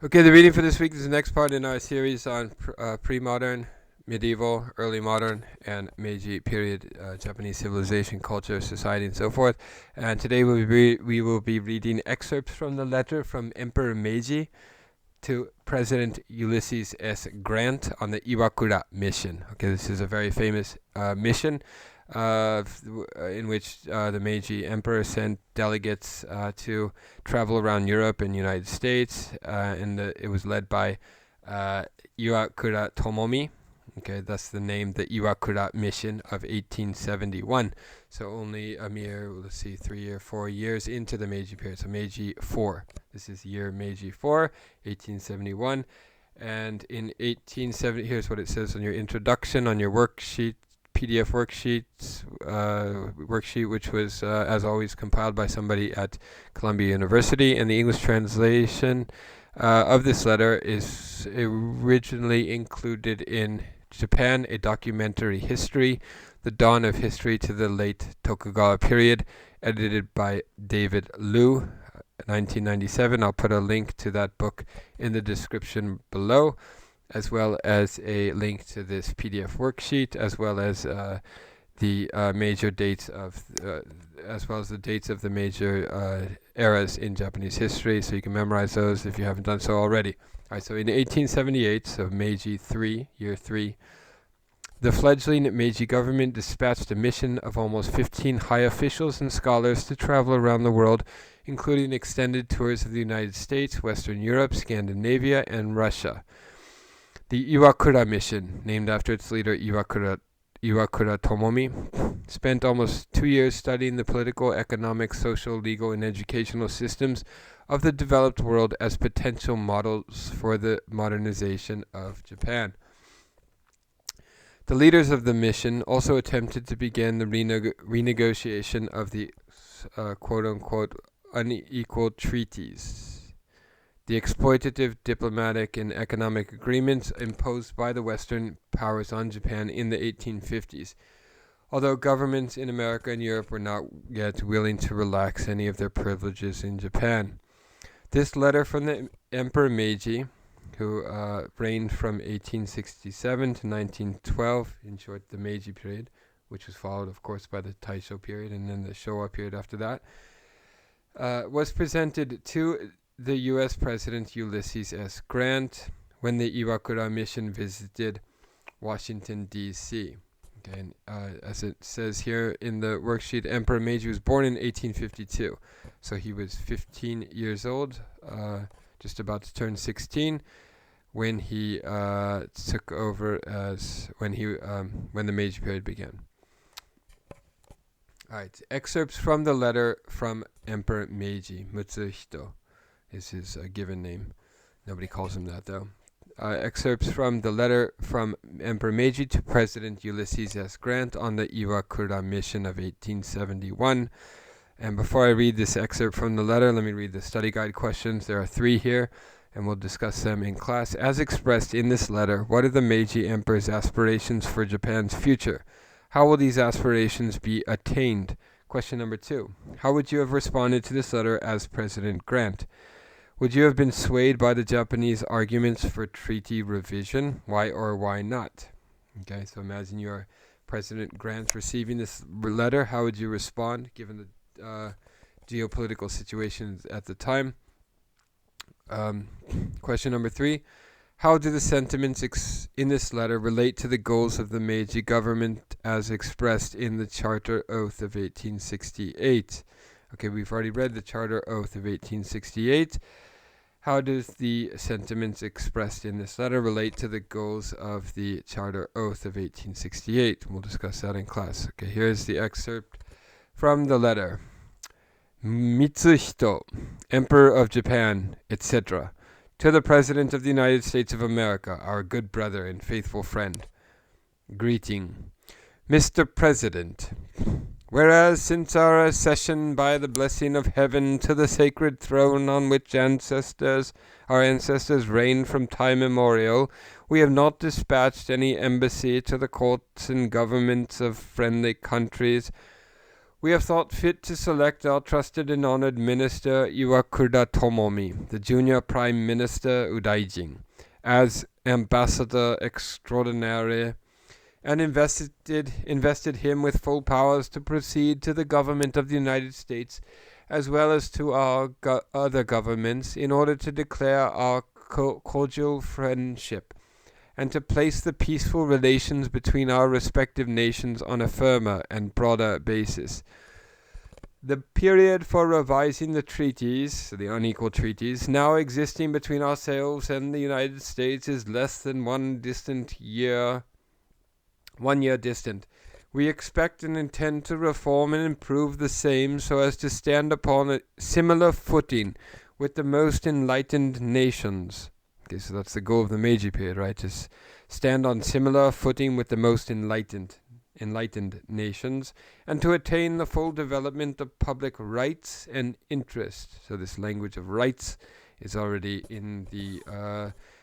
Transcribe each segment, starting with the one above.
Okay, the reading for this week is the next part in our series on pre-modern, medieval, early modern, and Meiji period Japanese civilization, culture, society, and so forth. And today we will be reading excerpts from the letter from Emperor Meiji to President Ulysses S. Grant on the Iwakura mission. Okay, this is a very famous mission in which the Meiji Emperor sent delegates to travel around Europe and United States, and it was led by Iwakura Tomomi. Okay, that's the name, the Iwakura mission of 1871. So only a mere, 3 or 4 years into the Meiji period. So Meiji 4. This is year Meiji 4, 1871. And in 1870, here's what it says on your introduction, on your worksheet, PDF worksheet, which was, as always, compiled by somebody at Columbia University. And the English translation of this letter is originally included in Japan, a documentary history, The Dawn of History to the Late Tokugawa Period, edited by David Liu, 1997. I'll put a link to that book in the description below, as well as a link to this PDF worksheet, as well as the major dates of, as well as the dates of the major eras in Japanese history, so you can memorize those if you haven't done so already. All right, so in 1878, so Meiji 3, year 3, the fledgling Meiji government dispatched a mission of almost 15 high officials and scholars to travel around the world, including extended tours of the United States, Western Europe, Scandinavia, and Russia. The Iwakura mission, named after its leader Iwakura Tomomi, spent almost 2 years studying the political, economic, social, legal, and educational systems of the developed world as potential models for the modernization of Japan. The leaders of the mission also attempted to begin the renegotiation of the quote-unquote unequal treaties, the exploitative diplomatic and economic agreements imposed by the Western powers on Japan in the 1850s, although governments in America and Europe were not yet willing to relax any of their privileges in Japan. This letter from the Emperor Meiji, who reigned from 1867 to 1912, in short, the Meiji period, which was followed, of course, by the Taishō period and then the Shōwa period after that, was presented to the U.S. President Ulysses S. Grant when the Iwakura mission visited Washington, D.C. Okay, and, as it says here in the worksheet, Emperor Meiji was born in 1852. So he was 15 years old, just about to turn 16, when he took over as when the Meiji period began. All right, excerpts from the letter from Emperor Meiji. Mutsuhito is his given name. Nobody calls him that, though. Excerpts from the letter from Emperor Meiji to President Ulysses S. Grant on the Iwakura mission of 1871. And before I read this excerpt from the letter, let me read the study guide questions. There are 3 here, and we'll discuss them in class. As expressed in this letter, what are the Meiji Emperor's aspirations for Japan's future? How will these aspirations be attained? Question number 2. How would you have responded to this letter as President Grant? Would you have been swayed by the Japanese arguments for treaty revision? Why or why not? Okay, so imagine you're President Grant receiving this letter. How would you respond given the geopolitical situations at the time? Question number 3. How do the sentiments in this letter relate to the goals of the Meiji government as expressed in the Charter Oath of 1868? Okay, we've already read the Charter Oath of 1868. How does the sentiments expressed in this letter relate to the goals of the Charter Oath of 1868? We'll discuss that in class. Okay, here's the excerpt from the letter. Mitsuhito, Emperor of Japan, etc. To the President of the United States of America, our good brother and faithful friend. Greeting. Mr. President, whereas since our accession by the blessing of heaven to the sacred throne on which our ancestors reigned from time immemorial, we have not dispatched any embassy to the courts and governments of friendly countries. we have thought fit to select our trusted and honored minister Iwakura Tomomi, the junior prime minister Udaijin, as ambassador extraordinary, and invested him with full powers to proceed to the government of the United States, as well as to our other governments, in order to declare our cordial friendship, and to place the peaceful relations between our respective nations on a firmer and broader basis. The period for revising the treaties, the unequal treaties, now existing between ourselves and the United States is less than 1 year distant. We expect and intend to reform and improve the same so as to stand upon a similar footing with the most enlightened nations. Okay, so that's the goal of the Meiji period, right? To stand on similar footing with the most enlightened nations, and to attain the full development of public rights and interest. So this language of rights is already in the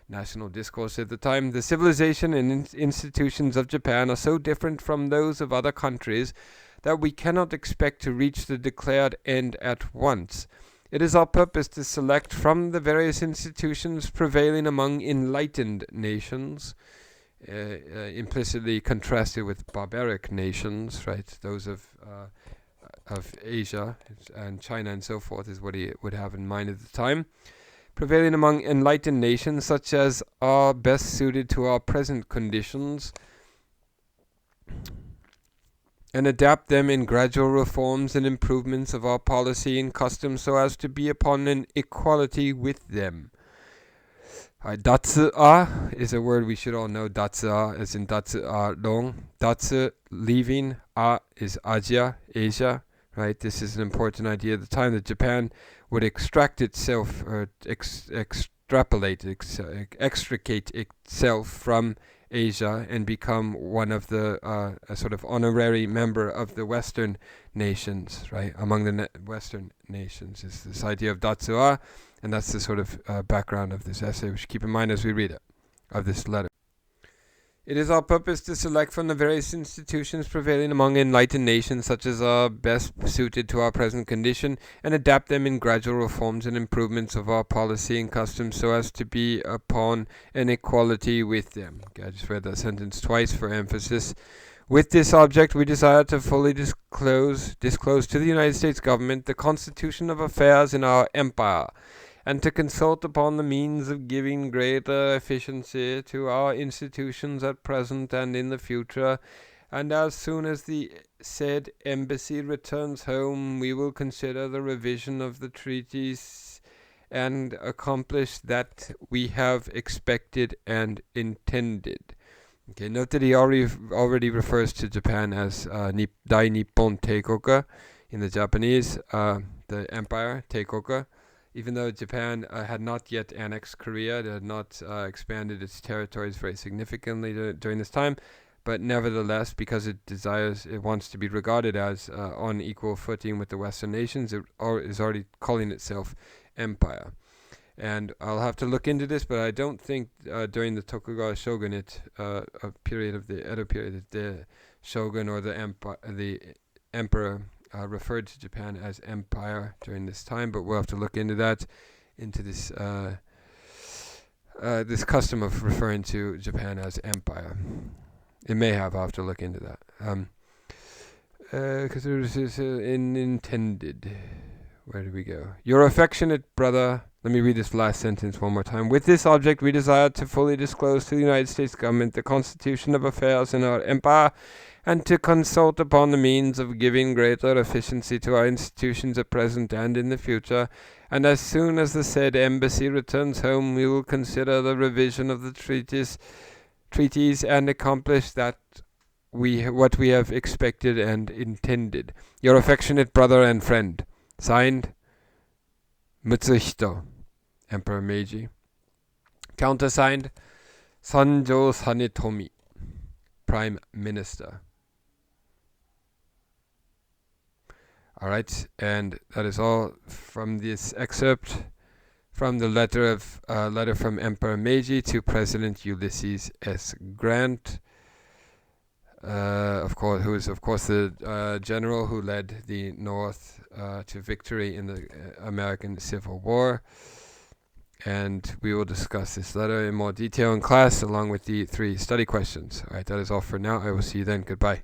national discourse at the time. The civilization and institutions of Japan are so different from those of other countries that we cannot expect to reach the declared end at once. It is our purpose to select from the various institutions prevailing among enlightened nations, implicitly contrasted with barbaric nations, right? Those of Asia and China and so forth is what he would have in mind at the time. Prevailing among enlightened nations such as are best suited to our present conditions, and adapt them in gradual reforms and improvements of our policy and customs so as to be upon an equality with them. Datsu-a is a word we should all know. Datsu-a as in Datsu-a long. Datsu, leaving. A is Asia, right? This is an important idea at the time that Japan would extricate itself from Asia and become one of the a sort of honorary member of the Western nations, right? Among the Western nations is this idea of Datsu-a, and that's the sort of background of this essay, we should keep in mind as we read it, of this letter. It is our purpose to select from the various institutions prevailing among enlightened nations such as are best suited to our present condition, and adapt them in gradual reforms and improvements of our policy and customs so as to be upon an equality with them. Okay, I just read that sentence twice for emphasis. With this object, we desire to fully disclose to the United States government the constitution of affairs in our empire, and to consult upon the means of giving greater efficiency to our institutions at present and in the future, and as soon as the said embassy returns home, we will consider the revision of the treaties and accomplish that we have expected and intended. Okay, note that he already refers to Japan as Dai Nippon Teikoku in the Japanese, the empire, Teikoku. Even though Japan had not yet annexed Korea, it had not expanded its territories very significantly during this time, but nevertheless, because it wants to be regarded as on equal footing with the Western nations, it is already calling itself empire. And I'll have to look into this, but I don't think during the Tokugawa Shogunate, a period of the Edo period, that the shogun or the emperor referred to Japan as empire during this time, but we'll have to look into that, into this this custom of referring to Japan as empire. It may have. I'll have to look into that. Because it was intended. Where did we go? Your affectionate brother. Let me read this last sentence one more time. With this object, we desire to fully disclose to the United States government the constitution of affairs in our empire, and to consult upon the means of giving greater efficiency to our institutions at present and in the future, and as soon as the said embassy returns home, we will consider the revision of the treaties and accomplish that what we have expected and intended. Your affectionate brother and friend. Signed, Mutsuhito, Emperor Meiji. Countersigned, Sanjo Sanetomi, Prime Minister. Alright, and that is all from this excerpt from the letter from Emperor Meiji to President Ulysses S. Grant. who is of course the general who led the North to victory in the American Civil War. And we will discuss this letter in more detail in class, along with the 3 study questions. All right, that is all for now. I will see you then. Goodbye.